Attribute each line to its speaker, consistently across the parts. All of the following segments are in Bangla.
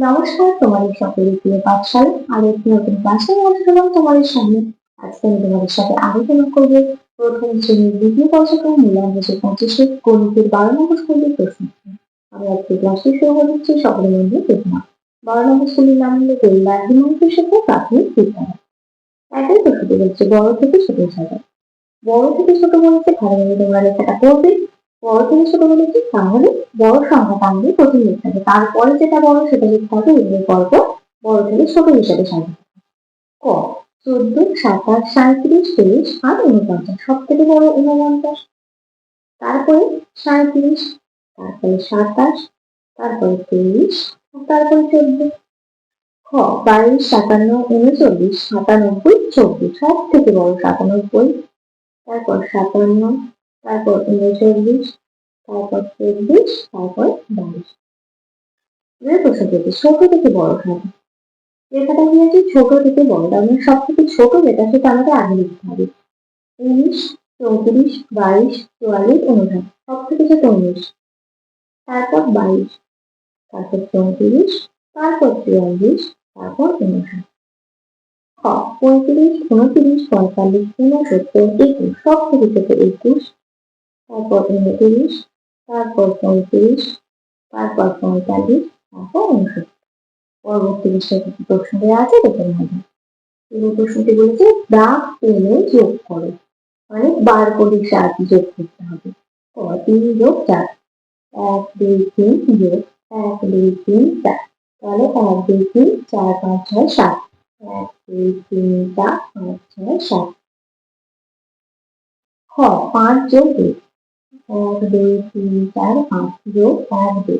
Speaker 1: নমস্কার, তোমাদের সকলের প্রিয় পাঠশালা আর একটি নতুন ক্লাসে আসলাম তোমাদের সামনে। আজকে আমি তোমাদের সাথে আলোচনা করব প্রথম শ্রেণীর দ্বিতীয় পর্যায়ে মূল্যায়ন বছর 25 গণিতের 12 নম্বর স্কুলের প্রশ্ন। আমি আজকে ক্লাসটি শুরু করছি সকলের মধ্যে প্রথম 12 নম্বর স্কুলের নাম হলো বেল্লা হিমাংশু শেখর প্রাথমিক বিদ্যালয়। একই প্রশ্নটি হচ্ছে বড় থেকে ছোট সাজাও। বড় থেকে ছোট বলেছে, ভালোভাবে তোমরা লেখাটা করবে। বড় থেকে ছোট বলেছে, তাহলে বড় সংখ্যা টানবে প্রথম লিখতে হবে, তারপরে যেটা বড় সেটা লিখতে হবে, এগুলো পর্ব বড় থেকে ছোট হিসাবে সাজাতে হবে। ক 14, 27, 37, 23 আর 49, সব থেকে বড় 49, তারপরে 37, তারপরে 27, তারপরে 23, তারপরে 14। খ 22, 57, 39, 97, 24, সব থেকে বড় 97, তারপর 57, তারপর 39, তারপর 24, তারপর 22। প্রশ্ন থেকে ছোট থেকে বড় হবে। লেখাটা কি আছে? ছোট থেকে বড়, তার মানে সব থেকে ছোট যেটা সেটা আমাকে আগে লিখতে হবে। 19, 34, 22, 44, 59, সব থেকে ছোট 19, তারপর 22, তারপর 34, তারপর 44, তারপর 59। খ 35, 29, 45, 69, 21, সব থেকে ছোট 21, তারপর 29, তারপর 35, তারপর 45, তারপর 59। পরবর্তী বিষয়ে কিছু প্রশ্ন দেওয়া আছে, দেখে নেওয়া যাক। এই প্রশ্নটি বলেছে দাগ টেনে যোগ করো, মানে বার করে সাহায্যে যোগ করতে হবে। 3 যোগ 4, 1 2 3 যোগ 1 2 3 4, তাহলে 1 2 3 4 5 6 7, 1 2 3 4 5 6 7। খ 5 যোগ 2, 1 2 3 4 5 যোগ 1 2,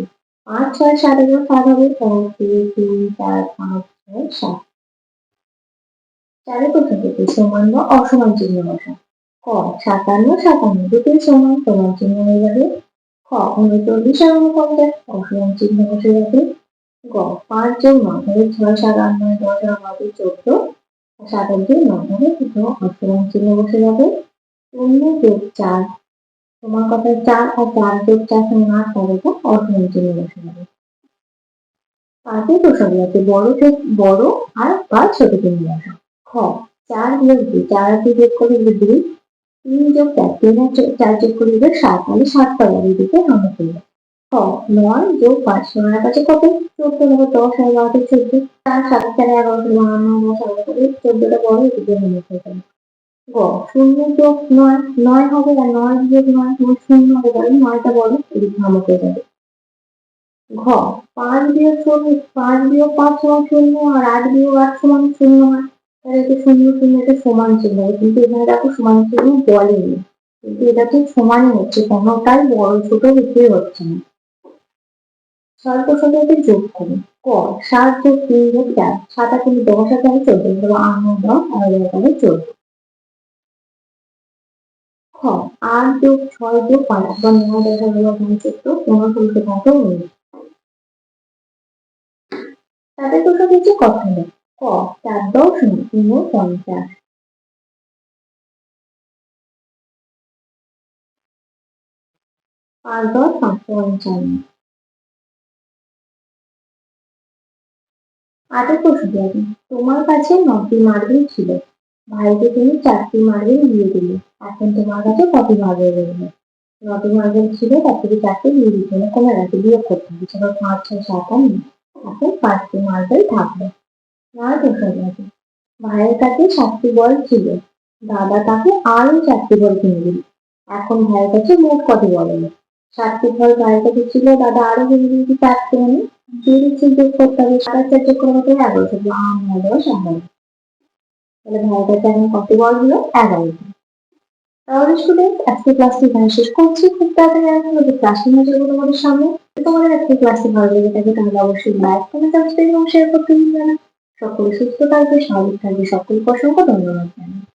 Speaker 1: 5 6 7 এর 7 হবে, 1 2 3 4 5 6 7। চারের প্রশ্ন থেকে সমান বা অসমান চিহ্ন বসাও। ক 57, 57 দুটোই সমান, সমান চিহ্ন হয়ে যাবে। খ 39 আর 49, অসমান চিহ্ন বসে যাবে। গ 5 যোগ 9, তাহলে 6 7 8 9 10 আর 9 14, 7 আর 2 9, তাহলে দুটো অসমান চিহ্ন বসে যাবে। 0 যোগ 4, সমান কথা 4 আর 4 যোগ 4 সমান 8, তাহলে অসমান চিহ্ন বসে যাবে। পাঁচের প্রশ্ন আছে বড় আর বা ছোট চিহ্ন বসাও। খ 4 বিয়োগ 2, 4 আর 2 যোগ করে দিলে 2, 3 যোগ 4, 3 আর 4 যোগ করে দিলে 7, তাহলে 7 পাবো এদিকে আমরা করব। খ 9 যোগ 5, 9 এর কাছে কত? 14, হবে 10 আর 12 14, 4 7 4 11, 12 9 করে 14টা বড় এদিকে আমরা করব। গ 0 যোগ 9, 9 হবে আর 9 বিয়োগ 9 0 হবে, তাহলে 9টা বড় এদিকে আমরা করে যাবে। ঘ 5 বিয়োগ 0, 5 বিয়োগ 5 সমান 0 আর 8 বিয়োগ 8 সমান 0 হয়, তাহলে এটা 0 0 এটা সমান চিহ্ন হবে, কিন্তু এখানে দেখো সমান চিহ্ন বলেনি, কিন্তু এটা ঠিক সমানই হচ্ছে, কোনোটাই বড় ছোট কিছুই হচ্ছে না। ছয় প্রশ্নটা এটা যোগ করুন। ক 7 যোগ 3 যোগ 4, 7 আর 3 10 আর 4 14, তাহলে 8 9 10 আর 11 14। খ 8 যোগ 6 যোগ 5, বা 9 10 আর 11 14, 15 16 17 19। তাদের প্রশ্ন হচ্ছে কথা নেই। ক 4 10 49, 5 10 555। আগের প্রশ্নটি আছে, তোমার কাছে 9টি মার্বেল ছিল, ভাইকে তুমি 4টি মার্বেল দিয়ে দিলে, এখন তোমার কাছে কত মার্বেল রইল? 9টি মার্বেল ছিল, তার থেকে 4টি দিয়ে দিতে হবে, কমে গেছে, বিয়োগ করতে হবে, সেটা 5 6 7 আর 9, এখন 5টি মার্বেল থাকবে। নয় প্রশ্নটি আছে, ভাইয়ের কাছে 7টি বল ছিল, দাদা তাকে আরো 4টি বল কিনে দিল, এখন ভাইয়ের কাছে মোট কত বল এলো? 7টি বল ভাইয়ের কাছে ছিল, দাদা আরো কিনে দিয়েছে 4টি, মানে 2 যোগ করতে হবে, 7 আর 4 যোগ করে কত? 11, 9 10 11। তাহলে ভাইয়ের কাছে এখন কত বল হলো? 11। তাহলে স্টুডেন্ট আজকে ক্লাসটি এখানে শেষ করছি। খুব তাড়াতাড়ি আমি নতুন ক্লাস নিয়ে যাবো তোমাদের সামনে। তোমাদের আজকে ক্লাসটি ভালো লেগে থাকে তাহলে অবশ্যই লাইক কমেন্ট সাবস্ক্রাইব এবং শেয়ার করতে ভুলবে না। সকলে সুস্থ থাকবে, স্বাভাবিক থাকবে, সকলকে অসংখ্য ধন্যবাদ জানাই।